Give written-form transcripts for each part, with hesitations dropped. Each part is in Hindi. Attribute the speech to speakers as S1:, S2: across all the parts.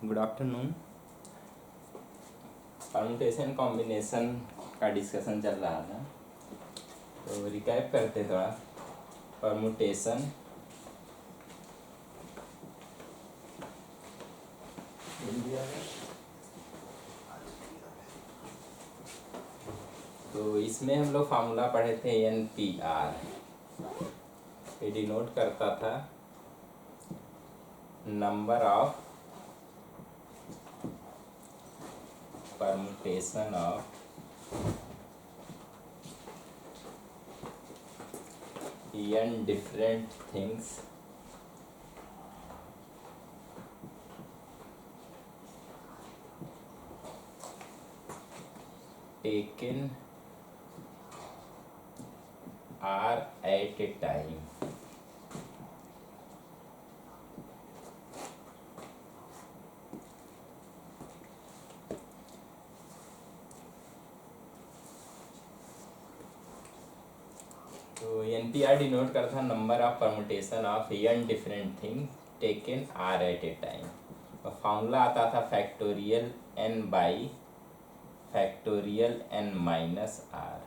S1: Good afternoon. परम्यूटेशन कॉम्बिनेशन का डिस्कशन चल रहा था, तो रिकैप करते थोड़ा। परम्यूटेशन तो इसमें हम लोग फार्मूला पढ़े थे NPR। ये डिनोट करता था number of permutation of n different things taken R at a time। तो NPR डिनोट करता है number of permutation of n different things taken R at a time. और फार्मूला आता था factorial n by factorial n minus R।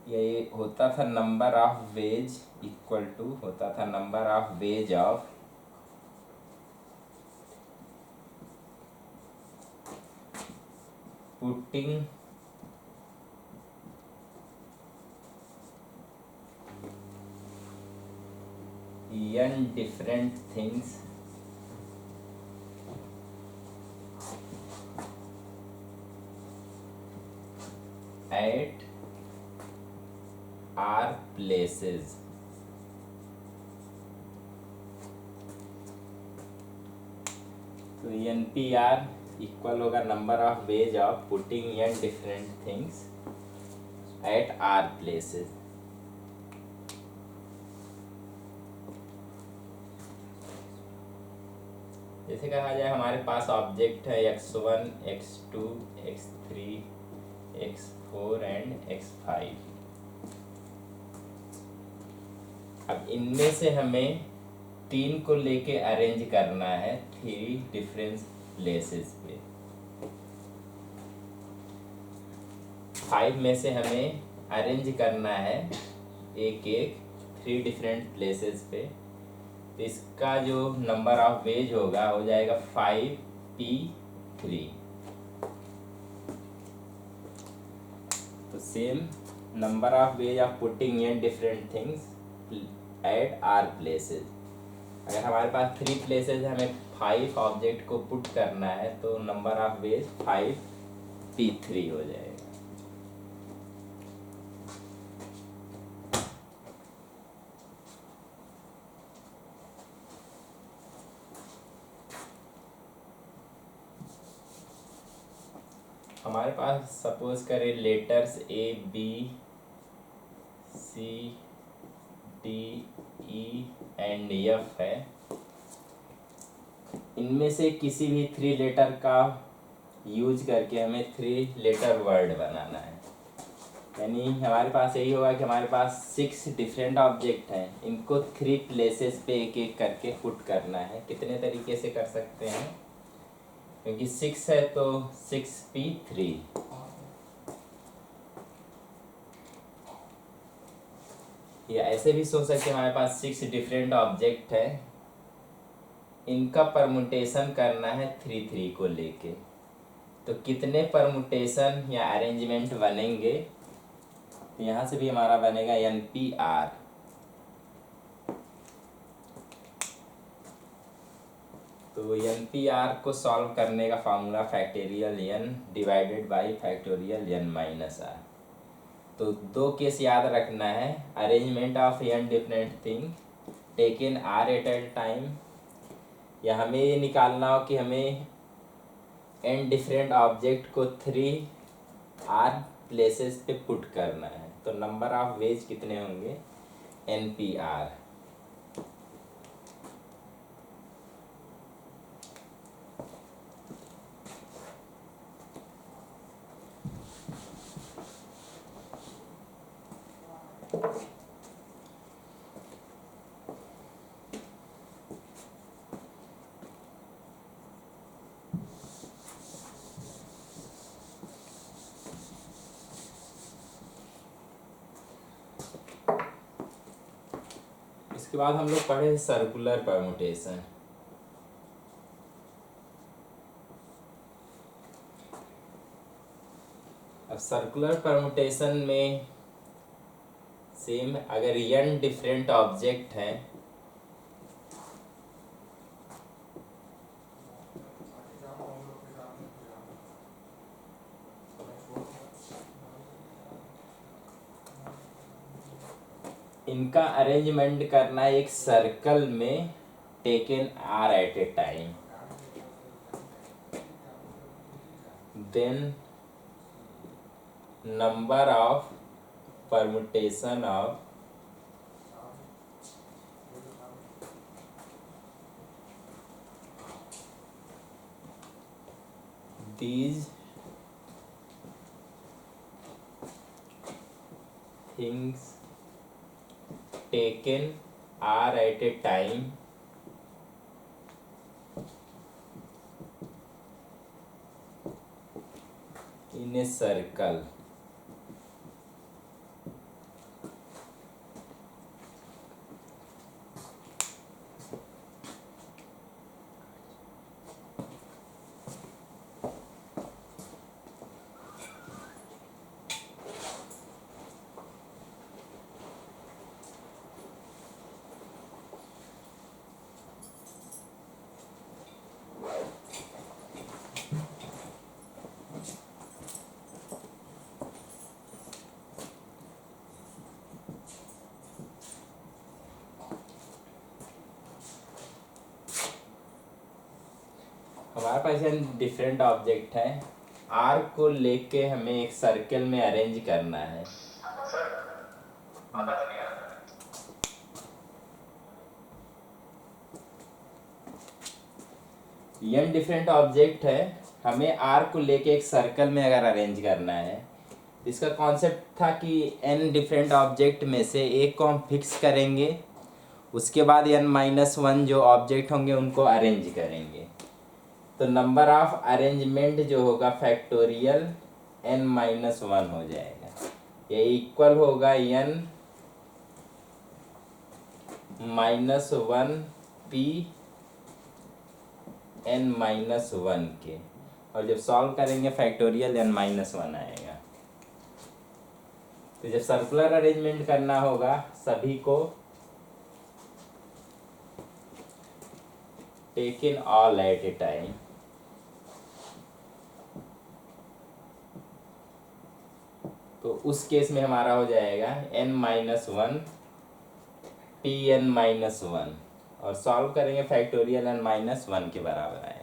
S1: ये होता था number of ways equal to होता था number of ways of putting n different things at R places। तो NPR इक्वल होगा number of ways of putting n different things at R places. जैसे कहा जाए हमारे पास ऑब्जेक्ट है x1, x2, x3, x4 and x5। अब इनमें से हमें 3 को लेके अरेंज करना है 3 डिफरेंट प्लेसेस पे। 5 में से हमें अरेंज करना है एक 3 डिफरेंट प्लेसेस पे। तो इसका जो नंबर ऑफ वेज होगा हो जाएगा 5p3। तो same number of ways of putting in different things at R places. अगर हमारे पास 3 प्लेसेस हमें 5 ऑब्जेक्ट को पुट करना है तो नंबर ऑफ वेज 5p3 हो जाएगा। हमारे पास सपोज करें लेटर्स ABCDE एंड F है। इनमें से किसी भी 3 लेटर का यूज करके हमें 3 लेटर वर्ड बनाना है। यानी हमारे पास यही होगा कि हमारे पास 6 डिफरेंट ऑब्जेक्ट हैं, इनको 3 प्लेसेस पे एक एक करके पुट करना है। कितने तरीके से कर सकते हैं, क्योंकि 6 है तो 6p3। या ऐसे भी सोच सकते हैं हमारे पास 6 डिफरेंट ऑब्जेक्ट है, इनका परमुटेशन करना है 3 को लेके। तो कितने परमुटेशन या अरेंजमेंट बनेंगे, तो यहाँ से भी हमारा बनेगा NPR। तो NPR को सॉल्व करने का formula factorial n divided by factorial n minus R। तो 2 केस याद रखना है, arrangement of n different thing taken R at a time, या हमें ये निकालना हो कि हमें n डिफरेंट ऑब्जेक्ट को 3 R प्लेसेस पे पुट करना है। तो नंबर ऑफ वेज कितने होंगे, NPR। इसके बाद हम लोग पढ़े सर्कुलर परमुटेशन। अब सर्कुलर परमुटेशन में सेम, अगर n डिफरेंट ऑब्जेक्ट हैं इनका अरेंजमेंट करना है एक सर्कल में taken R at a time, then number of permutation of these things taken are at a time in a circle हमारे पास डिफरेंट ऑब्जेक्ट है, आर को लेके हमें एक सर्कल में अरेंज करना है। n डिफरेंट ऑब्जेक्ट है, हमें आर को लेके एक सर्कल में अगर अरेंज करना है, इसका कॉन्सेप्ट था कि n डिफरेंट ऑब्जेक्ट में से एक को हम फिक्स करेंगे, उसके बाद n-1 जो ऑब्जेक्ट होंगे उनको अरेंज करेंगे, तो नंबर ऑफ अरेंजमेंट जो होगा फैक्टोरियल n-1 हो जाएगा। ये इक्वल होगा n-1 p n-1 के, और जब सॉल्व करेंगे फैक्टोरियल n-1 आएगा। तो जब सर्कुलर अरेंजमेंट करना होगा सभी को taken all at a time, तो उस केस में हमारा हो जाएगा n-1 Pn-1, और सॉल्व करेंगे फैक्टोरियल n-1 के बराबर आएगा।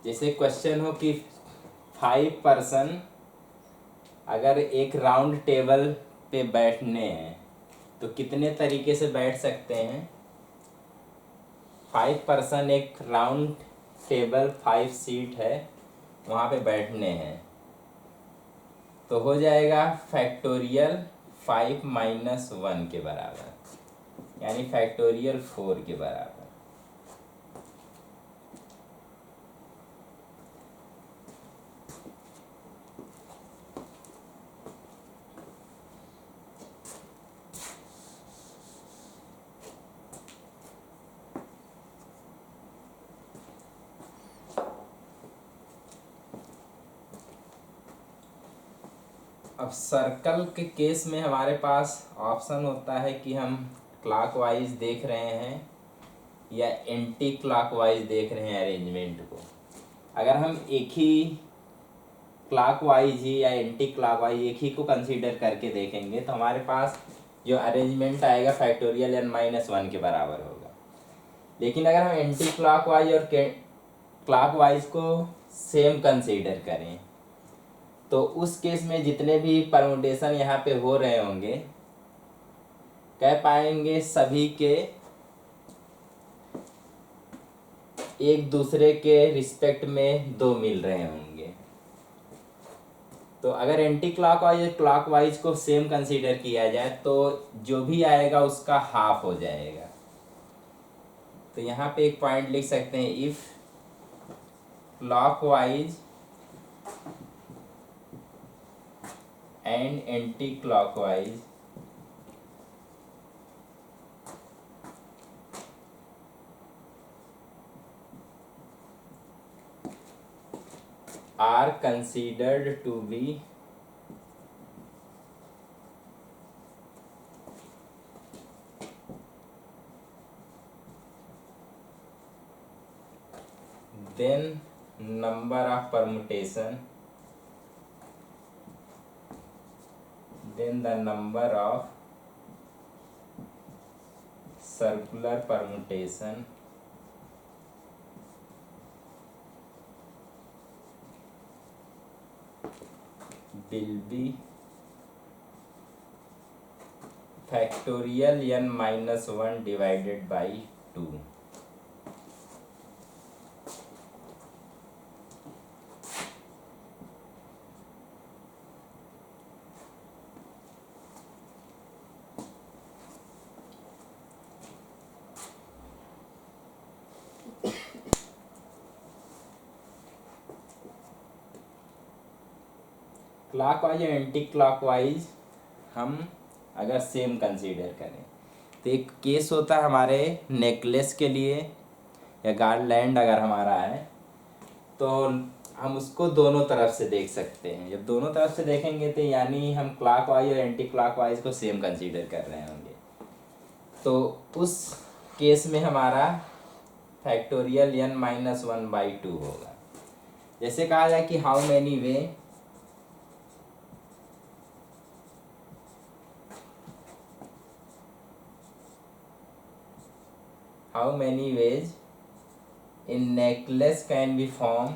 S1: जैसे क्वेश्चन हो कि 5 पर्सन अगर एक राउंड टेबल पे बैठने हैं तो कितने तरीके से बैठ सकते हैं। 5 पर्सन एक राउंड टेबल 5 सीट है वहाँ पे बैठने हैं, तो हो जाएगा फैक्टोरियल 5-1 के बराबर, यानी फैक्टोरियल 4 के बराबर। अब सर्कल के केस में हमारे पास ऑप्शन होता है कि हम क्लॉकवाइज देख रहे हैं या एंटी क्लॉकवाइज देख रहे हैं अरेंजमेंट को। अगर हम एक ही क्लॉकवाइज ही या एंटी क्लॉकवाइज एक ही को कंसीडर करके देखेंगे तो हमारे पास जो अरेंजमेंट आएगा फैक्टोरियल n-1 के बराबर होगा। लेकिन अगर हम एंटी क्लॉकवाइज और क्लॉकवाइज को सेम कंसीडर करें तो उस केस में जितने भी परमुटेशन यहाँ पे हो रहे होंगे कह पाएंगे सभी के एक दूसरे के रिस्पेक्ट में 2 मिल रहे होंगे। तो अगर एंटी क्लॉकवाइज क्लॉकवाइज को सेम कंसीडर किया जाए तो जो भी आएगा उसका हाफ हो जाएगा। तो यहाँ पे एक पॉइंट लिख सकते हैं, if clockwise and anti clockwise are considered to be then number of permutation, then the number of circular permutation will be factorial n minus 1 divided by 2। Clockwise और एंटी क्लॉकवाइज हम अगर सेम कंसीडर करें तो एक केस होता है हमारे नेकलेस के लिए या गार्लैंड अगर हमारा है तो हम उसको दोनों तरफ से देख सकते हैं। जब दोनों तरफ से देखेंगे तो यानी हम क्लॉकवाइज और एंटी क्लॉकवाइज को सेम कंसीडर कर रहे होंगे। तो उस केस में हमारा फैक्टोरियल n माइनस 1/2 होगा। जैसे कहा जाए कि how many way how many ways in necklace can be formed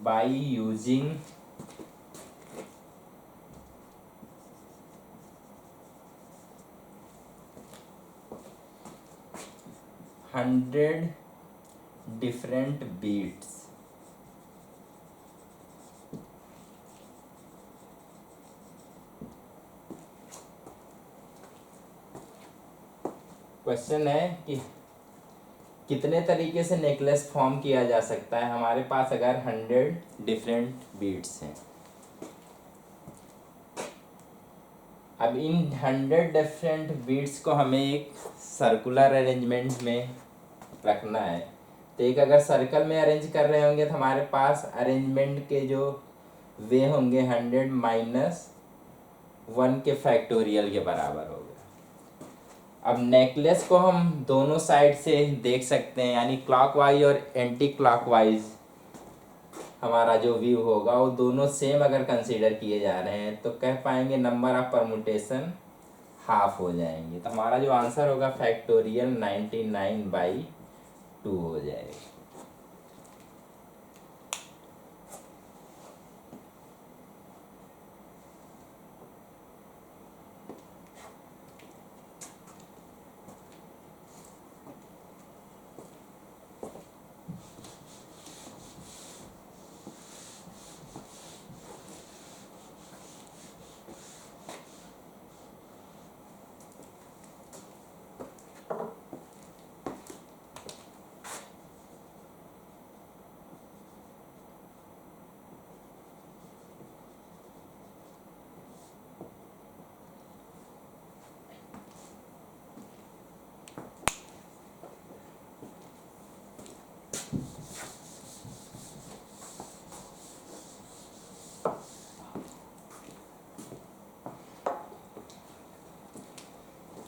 S1: by using hundred different beads। Question है कि कितने तरीके से नेकलेस फॉर्म किया जा सकता है हमारे पास अगर 100 डिफरेंट बीड्स हैं। अब इन 100 डिफरेंट बीड्स को हमें एक सर्कुलर अरेंजमेंट में रखना है। तो एक अगर सर्कल में अरेंज कर रहे होंगे तो हमारे पास अरेंजमेंट के जो वे होंगे 100 माइनस 1 के फैक्टोरियल के बराबर होगा। अब नेकलेस को हम दोनों साइड से देख सकते हैं, यानी क्लॉकवाइज और एंटी क्लॉकवाइज हमारा जो व्यू होगा वो दोनों सेम अगर कंसीडर किए जा रहे हैं तो कह पाएंगे नंबर ऑफ परमुटेशन हाफ हो जाएंगे। तो हमारा जो आंसर होगा फैक्टोरियल 99/2 हो जाएगा।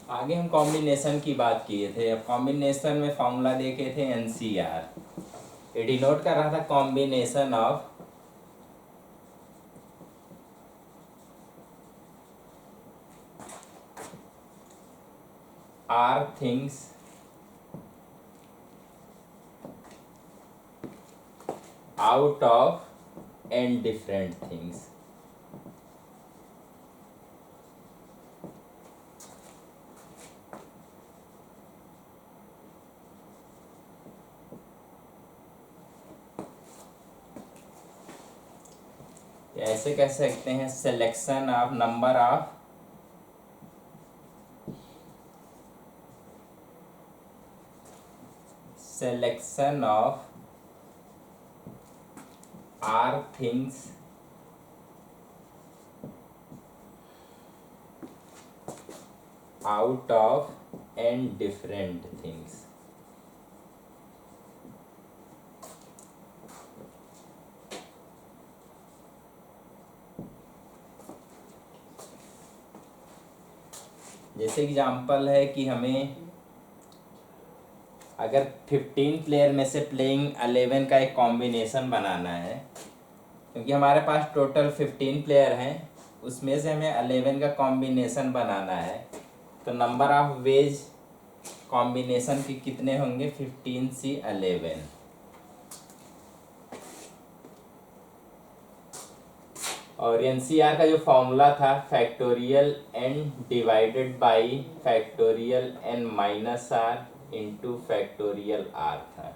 S1: आगे हम कॉम्बिनेशन की बात किए थे। अब कॉम्बिनेशन में फॉर्मूला देखे थे NCR। ये डिनोट कर रहा था combination of R things out of n different things। ऐसे कह सकते हैं selection of number of selection of are things out of and different things. जैसे एग्जाम्पल है कि हमें अगर 15 प्लेयर में से प्लेइंग 11 का एक कॉम्बिनेशन बनाना है, क्योंकि हमारे पास टोटल 15 प्लेयर हैं, उसमें से हमें 11 का कॉम्बिनेशन बनाना है, तो नंबर ऑफ वेज कॉम्बिनेशन के कितने होंगे? 15C11। और एनसीआर का जो फॉर्मूला था factorial n divided by factorial n minus R into factorial r था।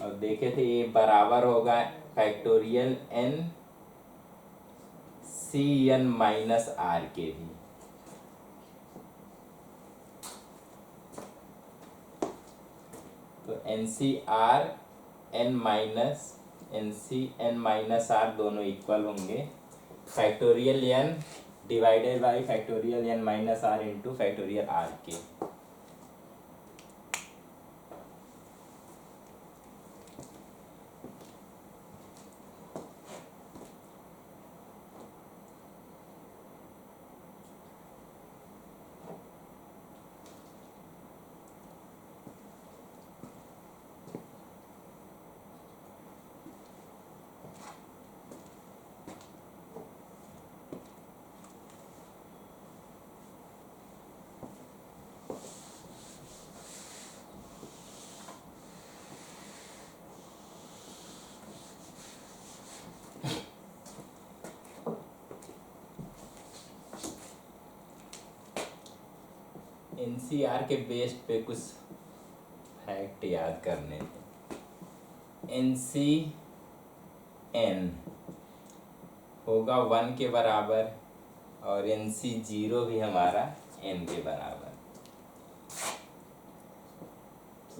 S1: और देखे थे ये बराबर होगा factorial n cn minus R के भी। तो एनसीआर n माइनस आर दोनों इक्वल होंगे factorial n divided by factorial n minus R into factorial R के। एनसीआर के बेस पे कुछ फैक्ट याद करने थे। एन होगा 1 के बराबर और NC0 भी हमारा n के बराबर,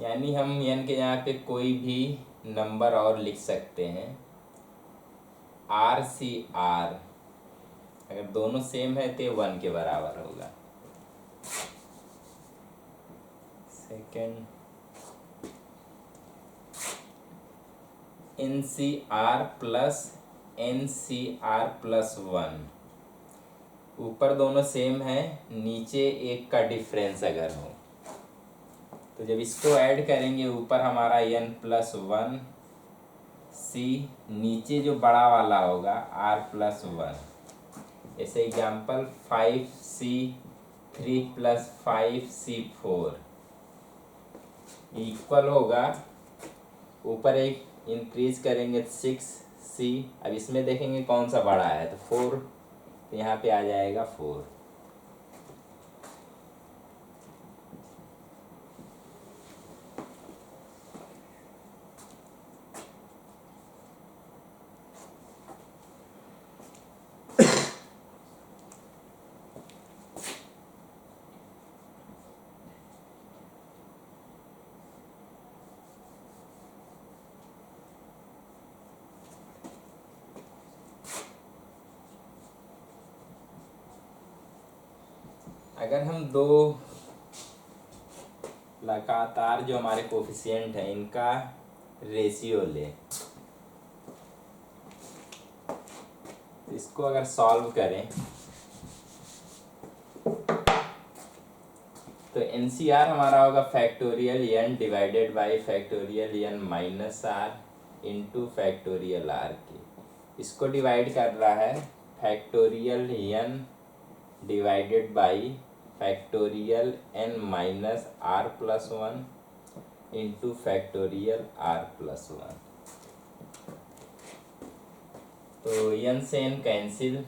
S1: यानी हम n के यहाँ पे कोई भी नंबर और लिख सकते हैं। RCR अगर दोनों सेम है तो 1 के बराबर होगा। Second NCR plus NCR plus 1, ऊपर दोनों सेम है, नीचे एक का डिफरेंस अगर हो तो जब इसको ऐड करेंगे ऊपर हमारा n प्लस 1 C, नीचे जो बड़ा वाला होगा R प्लस 1। ऐसे example 5C3 plus 5C4 equal होगा, ऊपर एक इंक्रीज करेंगे 6C। अब इसमें देखेंगे कौन सा बड़ा है तो 4, तो यहाँ पे आ जाएगा 4। अगर हम दो लगातार जो हमारे कोफिशिएंट हैं इनका रेशियो लें, इसको अगर सॉल्व करें तो NCR हमारा होगा factorial n divided by factorial n minus R into factorial R के। इसको डिवाइड कर रहा है factorial n divided by factorial n minus R plus 1 into factorial R plus 1। तो n से n कैंसिल,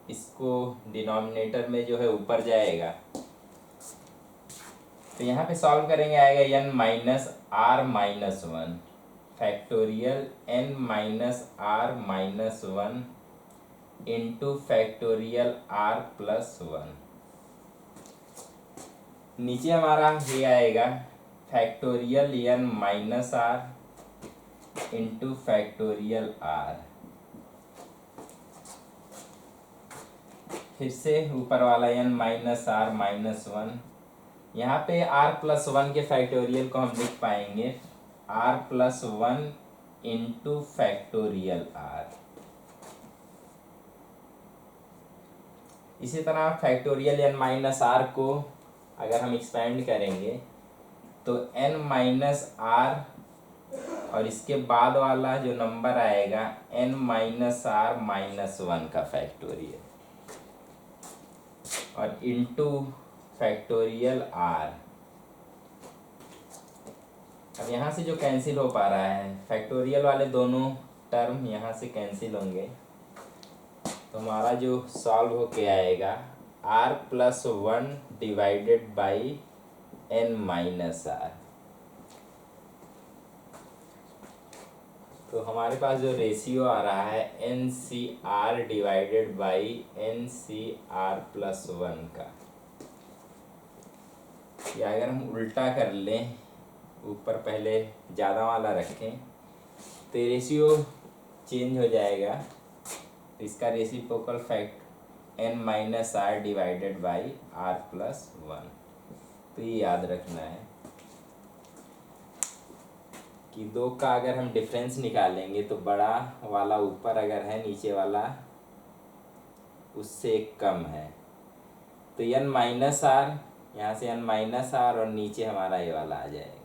S1: इसको डिनोमिनेटर में जो है ऊपर जाएगा, तो यहाँ पे सॉल्व करेंगे आएगा n minus R minus 1 factorial n minus R minus one into factorial r plus one. नीचे हमारा ये आएगा factorial n minus R into factorial r। फिर से ऊपर वाला n minus R minus one. यहाँ पे r प्लस वन के फैक्टोरियल को हम लिख पाएंगे r plus one into factorial r। इसी तरह फैक्टोरियल n माइनस आर को अगर हम एक्सपेंड करेंगे तो n माइनस आर और इसके बाद वाला जो नंबर आएगा n minus R minus one का फैक्टोरियल और इंटू फैक्टोरियल r। अब यहाँ से जो कैंसिल हो पा रहा है, फैक्टोरियल वाले दोनों टर्म यहाँ से कैंसिल होंगे, तो हमारा जो सॉल्व होके आएगा r plus one divided by n minus R. तो हमारे पास जो रेशियो आ रहा है NCR divided by NCR plus one का, या अगर हम उल्टा कर लें, ऊपर पहले ज़्यादा वाला रखें तो रेशियो चेंज हो जाएगा। तो इसका reciprocal fact n minus R divided by r plus one. तो ये याद रखना है कि दो का अगर हम डिफरेंस निकालेंगे तो बड़ा वाला ऊपर अगर है, नीचे वाला उससे एक कम है। तो n माइनस आर, यहाँ से n माइनस आर और नीचे हमारा ये वाला आ जाएगा।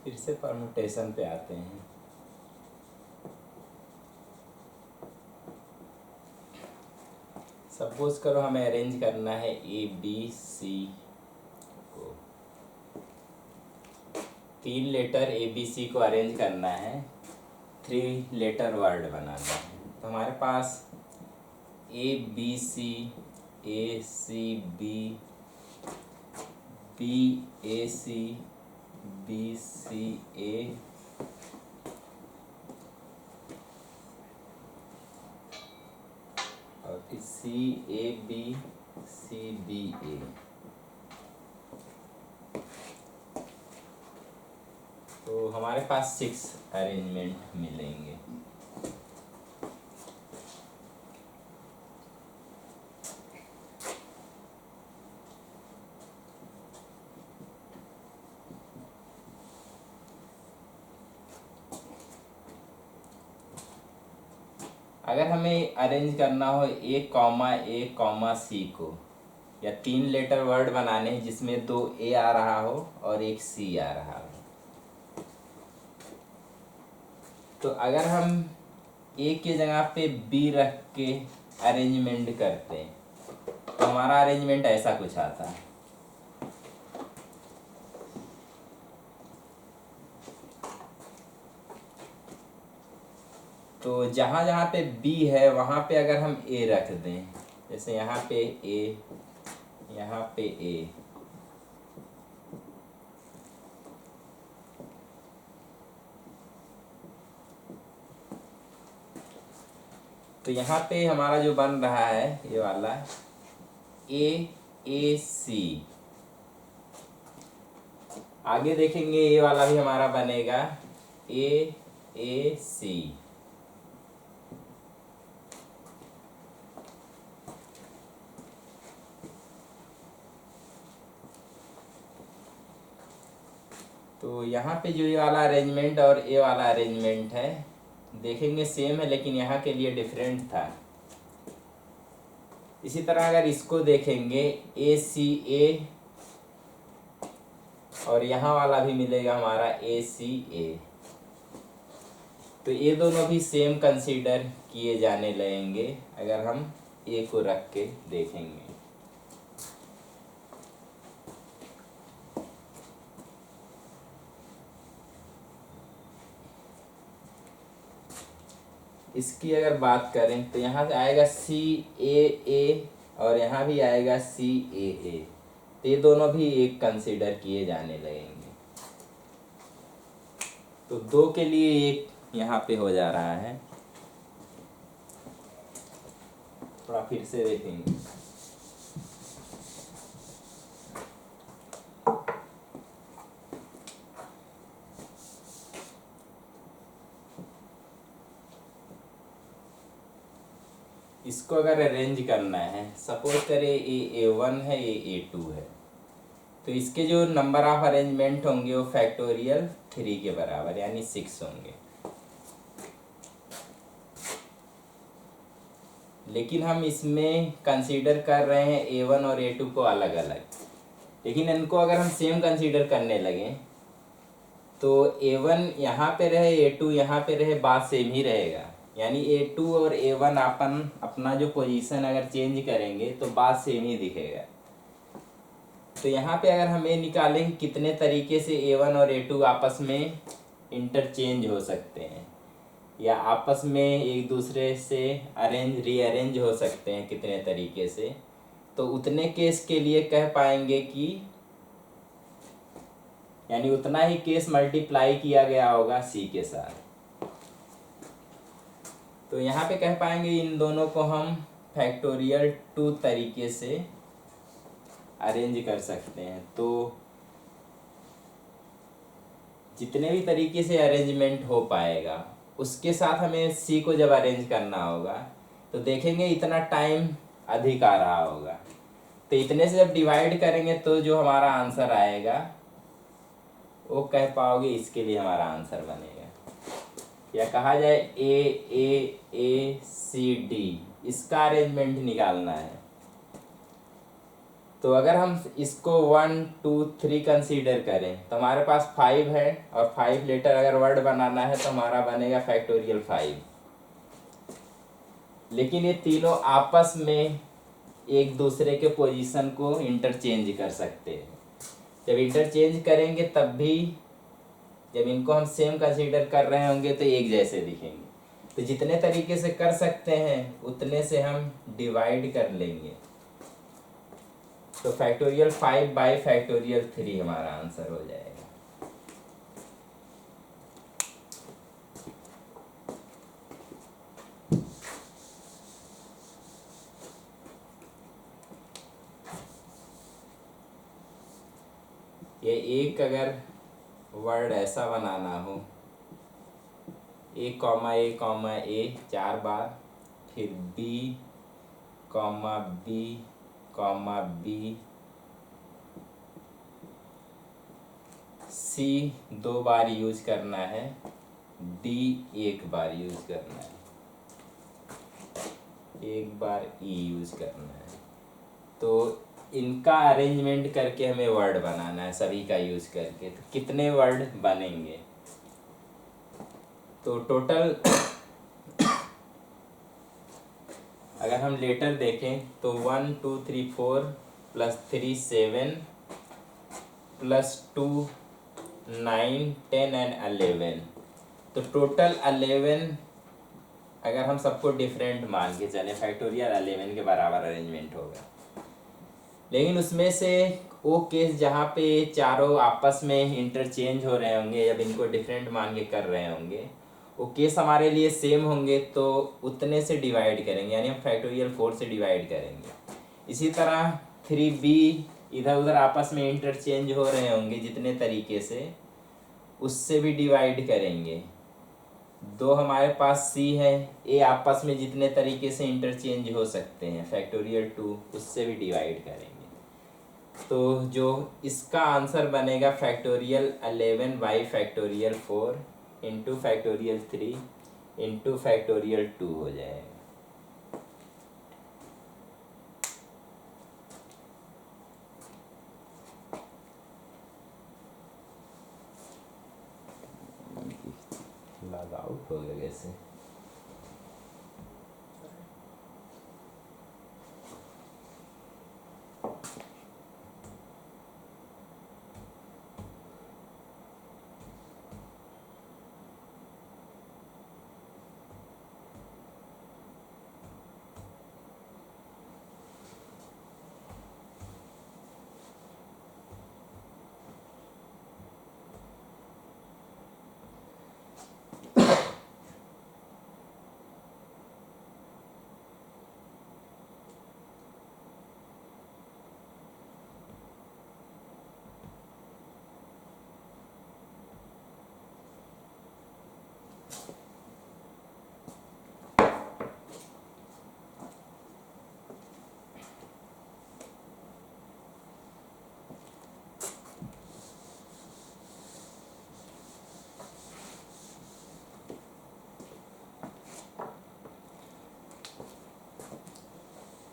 S1: फिर से परमुटेशन पे आते हैं। सपोज करो हमें अरेंज करना है ए बी सी को, 3 लेटर ए बी सी को अरेंज करना है, 3 लेटर वर्ड बनाना है। तो हमारे पास A B C, A C B, B A C, B C A, और फिर सी ए बी, सी बी ए। तो हमारे पास 6 अरेंजमेंट मिलेंगे। अगर हमें अरेंज करना हो ए कॉमा सी को, या 3 लेटर वर्ड बनाने हैं जिसमें 2 ए आ रहा हो और एक सी आ रहा हो, तो अगर हम ए के जगह पे बी रख के अरेंजमेंट करते हैं तो हमारा अरेंजमेंट ऐसा कुछ आता है। तो जहाँ जहाँ पे बी है वहाँ पे अगर हम ए रख दें, जैसे यहाँ पे ए, यहाँ पे ए, तो यहाँ पे हमारा जो बन रहा है ये वाला ए सी। आगे देखेंगे ये वाला भी हमारा बनेगा ए सी। तो यहाँ पे जो ये वाला अरेंजमेंट और ये वाला अरेंजमेंट है देखेंगे सेम है, लेकिन यहाँ के लिए डिफरेंट था। इसी तरह अगर इसको देखेंगे ए सी ए, और यहाँ वाला भी मिलेगा हमारा ए सी ए, तो ये दोनों भी सेम कंसीडर किए जाने लगेंगे अगर हम ए को रख के देखेंगे। इसकी अगर बात करें तो यहाँ से आएगा सी ए और यहाँ भी आएगा सी ए, तो ये दोनों भी एक कंसीडर किए जाने लगेंगे। तो 2 के लिए एक यहाँ पे हो जा रहा है। थोड़ा फिर से देखेंगे। इसको अगर अरेंज करना है, सपोज करें ए1 है, ए2 है, तो इसके जो नंबर ऑफ अरेंजमेंट होंगे वो फैक्टोरियल 3 के बराबर यानी 6 होंगे। लेकिन हम इसमें कंसीडर कर रहे हैं ए1 और ए2 को अलग अलग, लेकिन इनको अगर हम सेम कंसीडर करने लगें तो ए1 यहाँ पे रहे, ए2 यहाँ पे रहे, बात सेम ही रहेगा। यानी ए2 और ए1 अपना जो पोजीशन अगर चेंज करेंगे तो बात सेम ही दिखेगा। तो यहाँ पे अगर हम ये निकालें कितने तरीके से ए1 और ए2 आपस में इंटरचेंज हो सकते हैं या आपस में एक दूसरे से रीअरेंज हो सकते हैं कितने तरीके से, तो उतने केस के लिए कह पाएंगे कि यानी उतना ही केस मल्टीप्लाई किया गया होगा सी के साथ। तो यहाँ पे कह पाएंगे इन दोनों को हम फैक्टोरियल 2 तरीके से अरेंज कर सकते हैं। तो जितने भी तरीके से अरेंजमेंट हो पाएगा उसके साथ हमें सी को जब अरेंज करना होगा तो देखेंगे इतना टाइम अधिक आ रहा होगा। तो इतने से जब डिवाइड करेंगे तो जो हमारा आंसर आएगा वो कह पाओगे इसके लिए हमारा आंसर बनेगा। या कहा जाए ए सी डी, इसका अरेंजमेंट निकालना है। तो अगर हम इसको 1 2 3 कंसीडर करें तो हमारे पास 5 है, और 5 लेटर अगर वर्ड बनाना है तो हमारा बनेगा फैक्टोरियल 5। लेकिन ये तीनों आपस में एक दूसरे के पोजीशन को इंटरचेंज कर सकते हैं। जब इंटरचेंज करेंगे तब भी जब इनको हम सेम कंसीडर कर रहे होंगे तो एक जैसे दिखेंगे। तो जितने तरीके से कर सकते हैं उतने से हम डिवाइड कर लेंगे। तो फैक्टोरियल 5 बाई फैक्टोरियल 3 हमारा आंसर हो जाएगा। ये एक अगर वर्ड ऐसा बनाना हो ए कॉमा ए 4 बार, फिर बी कॉमा बी सी 2 बार यूज करना है, डी 1 बार यूज करना है, 1 बार ई यूज करना है। तो इनका अरेंजमेंट करके हमें वर्ड बनाना है सभी का यूज करके। तो कितने वर्ड बनेंगे? तो टोटल अगर हम लेटर देखें तो 1 2 3 4 प्लस 3 7 प्लस 2 9 10 एंड 11। तो टोटल 11, अगर हम सबको डिफरेंट मान के चले फैक्टोरियल 11 के बराबर अरेंजमेंट होगा। लेकिन उसमें से वो केस जहाँ पे चारों आपस में इंटरचेंज हो रहे होंगे, जब इनको डिफरेंट मान के कर रहे होंगे, वो केस हमारे लिए सेम होंगे तो उतने से डिवाइड करेंगे, यानी हम फैक्टोरियल 4 से डिवाइड करेंगे। इसी तरह 3b इधर उधर आपस में इंटरचेंज हो रहे होंगे जितने तरीके से, उससे भी डिवाइड करेंगे। दो हमारे पास c है, a आपस में जितने तरीके से इंटरचेंज हो सकते हैं फैक्टोरियल 2, उससे भी डिवाइड करेंगे। तो जो इसका आंसर बनेगा factorial 11 by factorial 4 into factorial 3 into factorial 2 हो जाएगा। लॉग आउट हो गया कैसे?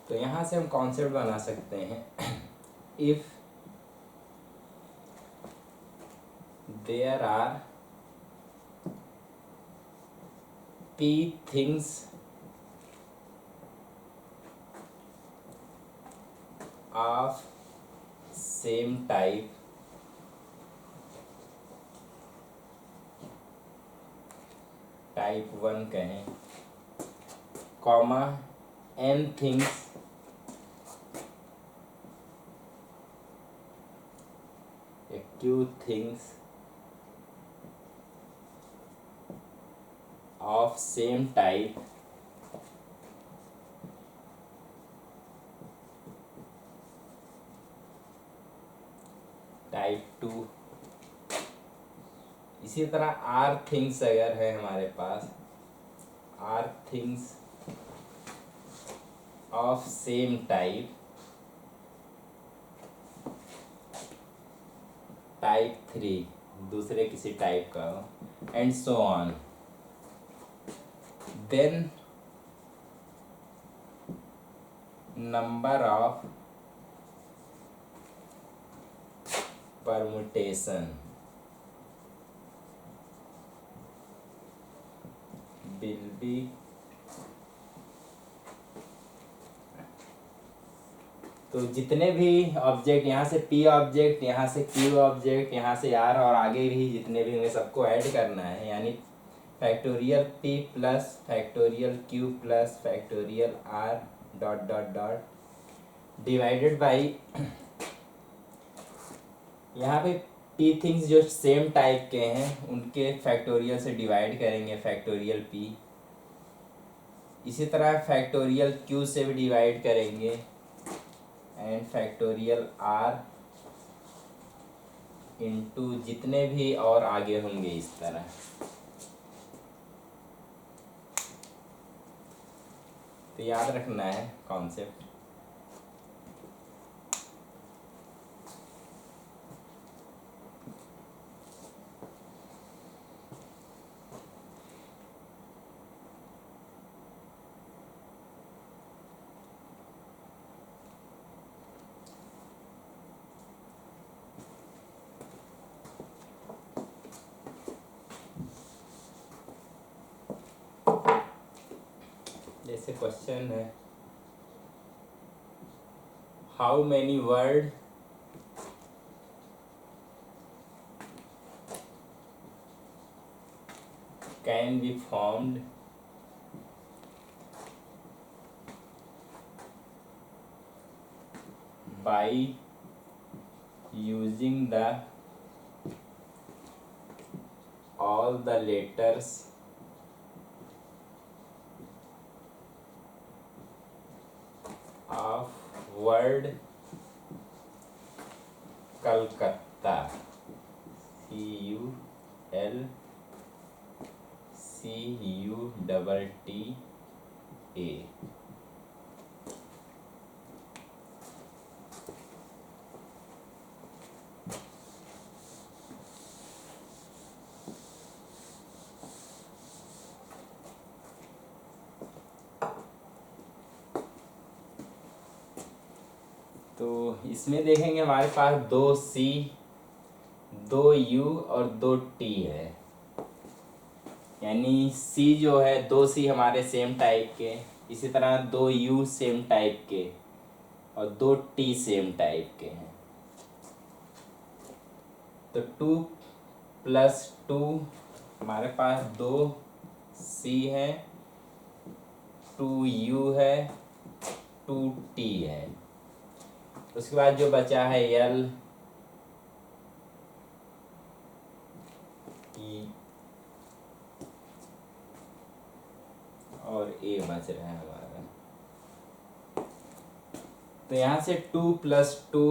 S1: तो यहाँ से हम कॉन्सेप्ट बना सकते हैं if there are p things of same type type 1 कहें, comma n things q things of same type type 2। इसी तरह r things अगर है हमारे पास, r things of same type type 3 दूसरे किसी टाइप का हो, and so on, then number of permutation will be तो जितने भी ऑब्जेक्ट, यहाँ से p ऑब्जेक्ट, यहाँ से q ऑब्जेक्ट, यहाँ से r और आगे भी जितने भी होंगे सबको ऐड करना है, यानी factorial p plus factorial q plus factorial r dot dot dot divided by, यहाँ पे p थिंग्स जो सेम टाइप के हैं उनके फैक्टोरियल से डिवाइड करेंगे फैक्टोरियल p। इसी तरह फैक्टोरियल q से भी डिवाइड करेंगे एंड फैक्टोरियल r इंटू जितने भी और आगे होंगे इस तरह। तो याद रखना है कॉन्सेप्ट। जैसे क्वेश्चन है how many word can be formed by using the all the letters of word Kolkata, CULCUTTA. तो इसमें देखेंगे हमारे पास 2C, 2U और 2T है, यानी C जो है 2C हमारे सेम टाइप के, इसी तरह 2U सेम टाइप के और 2T सेम टाइप के हैं। तो 2+2 हमारे पास 2C है, 2U है, 2T है। उसके बाद जो बचा है L और A बच रहा है हमारा। तो यहाँ से 2+2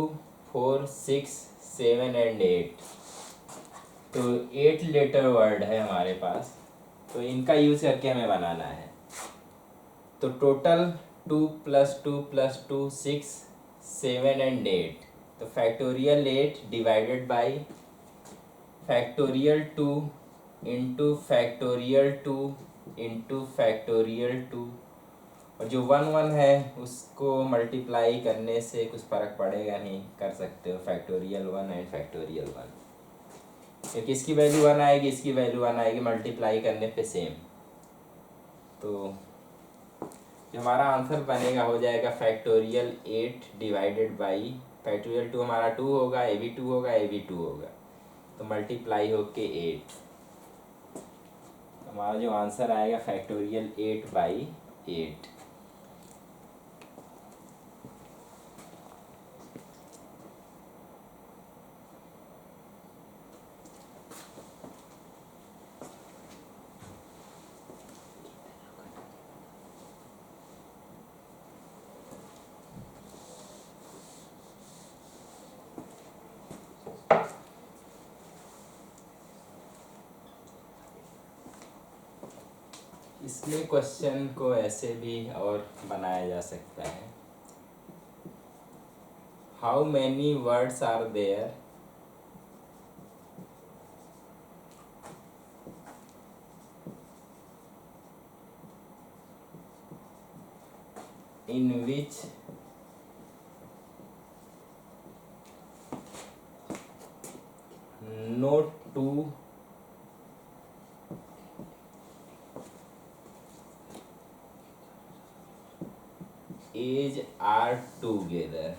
S1: 4 6 7 एंड 8, तो 8 लेटर वर्ड है हमारे पास, तो इनका यूज करके हमें बनाना है। तो टोटल 2+2+2 6 7 एंड 8, तो factorial 8 divided by factorial 2 into factorial 2 into factorial 2, और जो 1 1 है उसको मल्टीप्लाई करने से कुछ फ़र्क पड़ेगा नहीं, कर सकते हो फैक्टोरियल 1 एंड फैक्टोरियल 1, क्योंकि इसकी वैल्यू 1 आएगी, इसकी वैल्यू 1 आएगी, मल्टीप्लाई करने पे सेम। तो जो हमारा आंसर बनेगा हो जाएगा फैक्टोरियल 8 डिवाइडेड बाई फैक्टोरियल 2 हमारा 2 होगा, ए भी 2 होगा, ए भी 2 होगा, तो मल्टीप्लाई होके 8, हमारा जो आंसर आएगा फैक्टोरियल 8/8। इसमें क्वेश्चन को ऐसे भी और बनाया जा सकता है, how many words are there in which no two A's are together।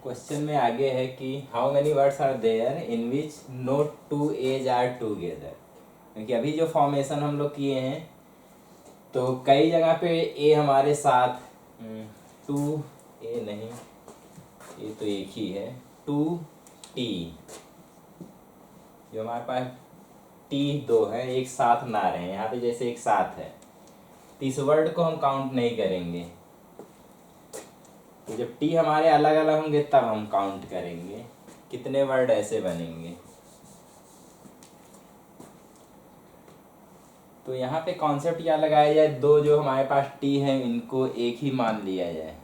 S1: Question में आगे है कि how many words are there in which no 2 A's are together, क्योंकि अभी जो फॉर्मेशन हम लोग किए हैं तो कई जगह पे ए हमारे साथ 2A नहीं, ये तो एक ही है, 2T, जो हमारे पास T 2 है, एक साथ ना रहे, यहाँ पे जैसे एक साथ है, तो इस वर्ड को हम काउंट नहीं करेंगे, तो जब टी हमारे अलग अलग होंगे तब हम काउंट करेंगे कितने वर्ड ऐसे बनेंगे। तो यहाँ पे कॉन्सेप्ट क्या लगाया जाए, दो जो हमारे पास टी हैं इनको एक ही मान लिया जाए,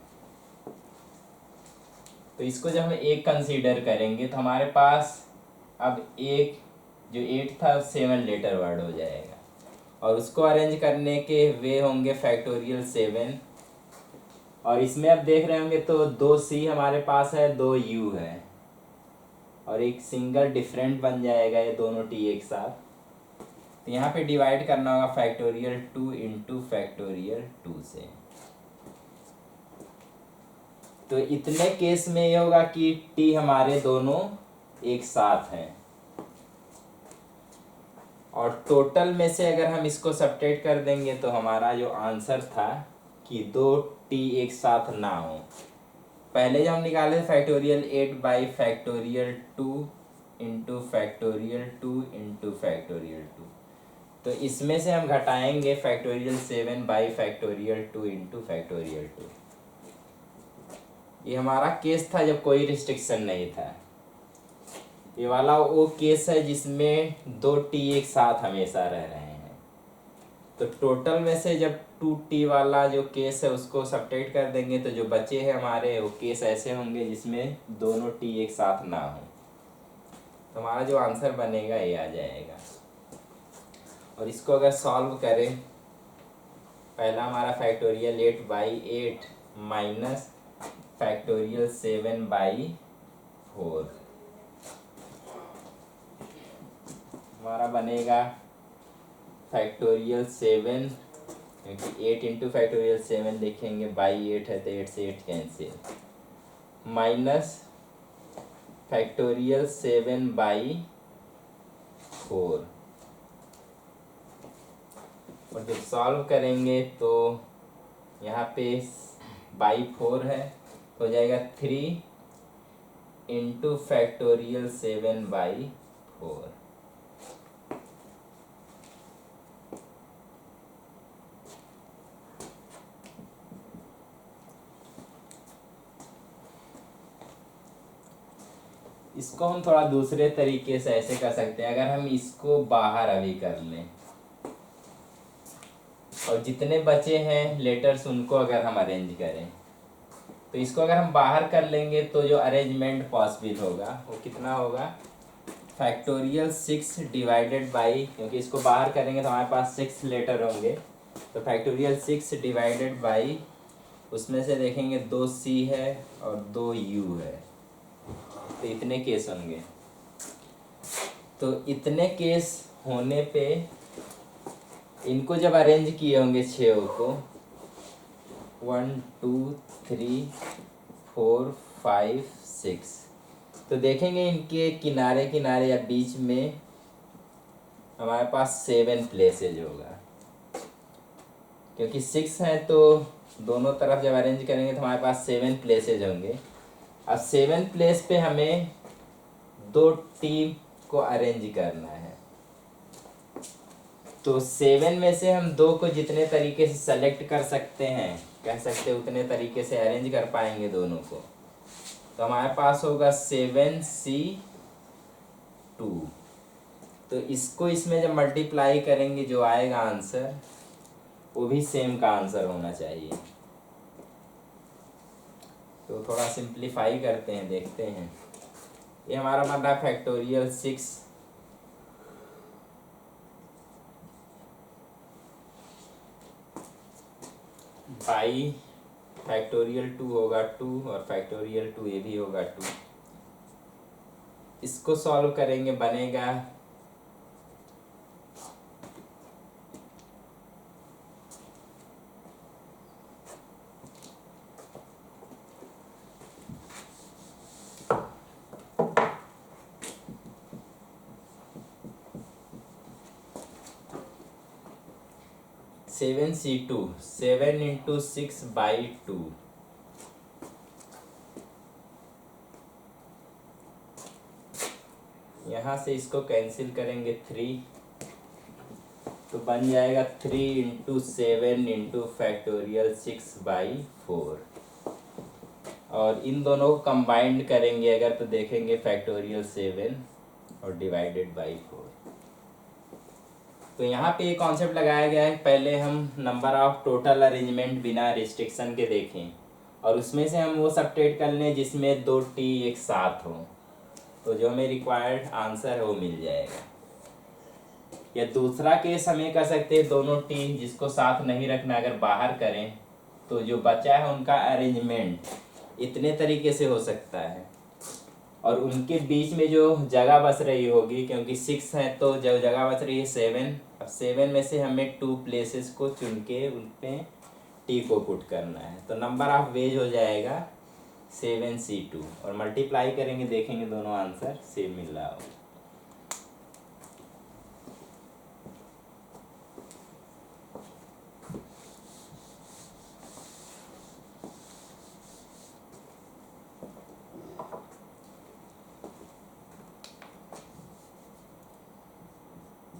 S1: तो इसको जब हम एक कंसीडर करेंगे तो हमारे पास अब एक जो 8 था 7 लेटर वर्ड हो जाएगा, और उसको अरेंज करने के वे होंगे फैक्टोरियल 7। और इसमें आप देख रहे होंगे तो 2c हमारे पास है, 2u है, और एक सिंगल डिफरेंट बन जाएगा ये दोनों t एक साथ। तो यहाँ पे डिवाइड करना होगा फैक्टोरियल 2 इंटू फैक्टोरियल 2 से। तो इतने केस में ये होगा कि t हमारे दोनों एक साथ हैं, और टोटल में से अगर हम इसको सब्ट्रैक्ट कर देंगे तो हमारा जो आंसर था कि 2t एक साथ ना हो। पहले जो हम निकाले factorial 8 by factorial 2 into factorial 2 into factorial 2, तो इसमें से हम घटाएंगे factorial 7 by factorial 2 into factorial 2। ये हमारा केस था जब कोई रिस्ट्रिक्शन नहीं था। ये वाला वो केस है जिसमें 2t एक साथ हमेशा रह रहे हैं। तो टोटल में से जब 2t वाला जो केस है उसको सब्ट्रैक्ट कर देंगे तो जो बचे हैं हमारे वो केस ऐसे होंगे जिसमें दोनों t एक साथ ना हो। तो हमारा जो आंसर बनेगा ये आ जाएगा। और इसको अगर सॉल्व करें, पहला हमारा factorial 8 by 8 minus factorial 7 by 4, हमारा बनेगा फैक्टोरियल 7, क्योंकि 8 इंटू फैक्टोरियल 7 देखेंगे बाई 8 है तो 8 से 8 कैंसिल, माइनस फैक्टोरियल 7 बाई 4। और जब सॉल्व करेंगे तो यहाँ पे बाई 4 है, हो जाएगा 3 इंटू फैक्टोरियल 7 बाई 4। इसको हम थोड़ा दूसरे तरीके से ऐसे कर सकते हैं। अगर हम इसको बाहर अभी कर लें और जितने बचे हैं लेटर्स उनको अगर हम अरेंज करें, तो इसको अगर हम बाहर कर लेंगे तो जो अरेंजमेंट पॉसिबल होगा वो कितना होगा, फैक्टोरियल 6 डिवाइडेड बाई, क्योंकि इसको बाहर करेंगे तो हमारे पास 6 लेटर होंगे, तो फैक्टोरियल 6 डिवाइडेड बाई, उसमें से देखेंगे 2c है और 2u है, तो इतने केस होंगे। तो इतने केस होने पे इनको जब अरेंज किए होंगे 6 को, 1 2 3 4 5 6, तो देखेंगे इनके किनारे किनारे या बीच में हमारे पास 7 प्लेसेज होगा, क्योंकि 6 है तो दोनों तरफ जब अरेंज करेंगे तो हमारे पास 7 प्लेसेज होंगे। अब 7 प्लेस पे हमें 2 टीम को अरेंज करना है, तो 7 में से हम 2 को जितने तरीके से सेलेक्ट कर सकते हैं, कह सकते हैं उतने तरीके से अरेंज कर पाएंगे दोनों को। तो हमारे पास होगा 7c2, तो इसको इसमें जब मल्टीप्लाई करेंगे जो आएगा आंसर वो भी सेम का आंसर होना चाहिए। तो थोड़ा सिंप्लीफाई करते हैं, देखते हैं। ये हमारा बन रहा है फैक्टोरियल 6 बाई फैक्टोरियल 2 होगा 2 और फैक्टोरियल 2 ये भी होगा 2। इसको सॉल्व करेंगे बनेगा 7c2, 7 इंटू 6 बाई 2, यहाँ से इसको कैंसिल करेंगे 3, तो बन जाएगा 3 इंटू 7 इंटू फैक्टोरियल 6 बाई 4, और इन दोनों को कंबाइंड करेंगे अगर तो देखेंगे फैक्टोरियल 7 और डिवाइडेड बाई 4। तो यहाँ पे एक कॉन्सेप्ट लगाया गया है, पहले हम नंबर ऑफ टोटल अरेंजमेंट बिना रिस्ट्रिक्शन के देखें और उसमें से हम वो सब्ट्रैक्ट कर लें जिसमें 2 टी एक साथ हो, तो जो हमें रिक्वायर्ड आंसर है वो मिल जाएगा। या दूसरा केस हमें कर सकते हैं, दोनों टी जिसको साथ नहीं रखना अगर बाहर करें तो जो बचा है उनका अरेंजमेंट इतने तरीके से हो सकता है, और उनके बीच में जो जगह बच रही होगी, क्योंकि 6 है तो जो जगह बच रही है 7। अब 7 में से हमें 2 प्लेसेस को चुन के उनमें टी को पुट करना है, तो नंबर ऑफ वेज हो जाएगा 7C2 और मल्टीप्लाई करेंगे, देखेंगे दोनों आंसर सेम मिल रहा होगा।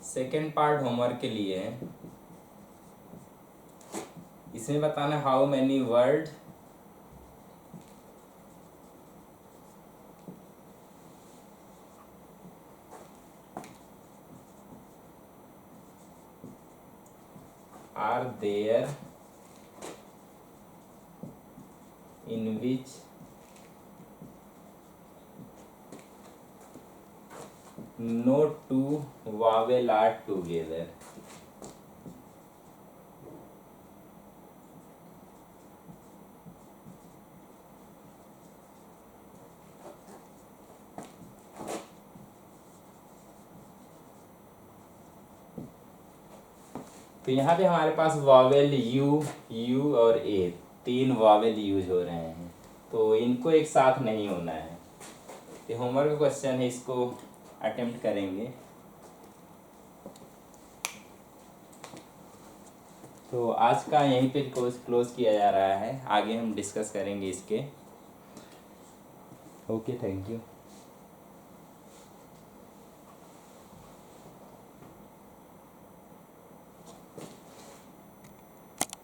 S1: सेकेंड पार्ट होमवर्क के लिए है, इसमें बताना how many word are there in which no two vowel are together। तो यहाँ पे हमारे पास वॉवेल यू और ए, 3 वॉवेल यूज हो रहे हैं, तो इनको एक साथ नहीं होना है। ये होमवर्क क्वेश्चन है, इसको अटेम्प्ट करेंगे। तो आज का यहीं पे क्लोज किया जा रहा है, आगे हम डिस्कस करेंगे इसके। Okay, thank you.